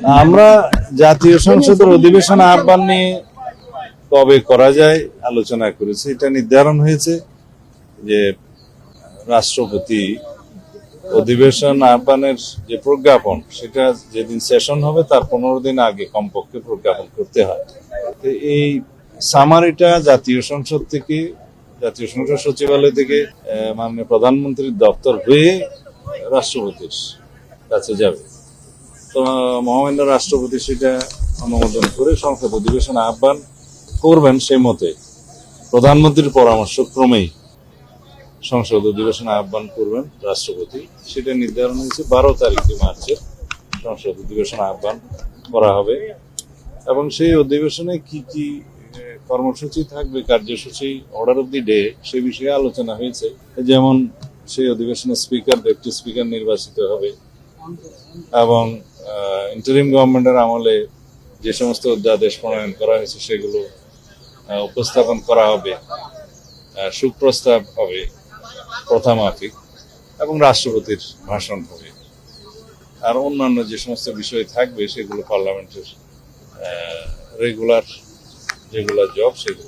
আমরা জাতীয় সংসদের অধিবেশন আহ্বান নিয়ে কবে করা যায় আলোচনা করেছি। এটা নির্ধারণ হয়েছে যে রাষ্ট্রপতি অধিবেশন আহ্বানের যে প্রজ্ঞাপন, সেটা যেদিন সেশন হবে তার 15 দিন আগে কমপক্ষে প্রজ্ঞাপন করতে হয়। তো এই সামারিটা জাতীয় সংসদ সচিবালয় থেকে মাননীয় প্রধানমন্ত্রীর দপ্তর হয়ে রাষ্ট্রপতির কাছে যাবে। তো মহামান্য রাষ্ট্রপতি সেটা অনুমোদন করে সংসদ অধিবেশন আহ্বান করবেন। সেই মতে প্রধানমন্ত্রীর পরামর্শ ক্রমেই সংসদ অধিবেশন আহ্বান করবেন রাষ্ট্রপতি। সেটা নির্ধারণ হয়েছে 12 তারিখে মার্চের সংসদ অধিবেশন আহ্বান করা হবে এবং সেই অধিবেশনে কি কি কর্মসূচি থাকবে, কার্যসূচি, অর্ডার অফ দি ডে, সে বিষয়ে আলোচনা হয়েছে। যেমন সেই অধিবেশনে ডেপুটি স্পিকার নির্বাচিত হবে এবং ইন্টারিম গভর্নমেন্টের আমলে যে সমস্ত অধ্যাদেশ প্রণয়ন করা হয়েছে সেগুলো উপস্থাপন করা হবে, সুপ্রস্তাব হবে প্রথামাফিক এবং রাষ্ট্রপতির ভাষণ হবে। আর অন্যান্য যে সমস্ত বিষয় থাকবে সেগুলো পার্লামেন্টের রেগুলার যেগুলো জব সেগুলো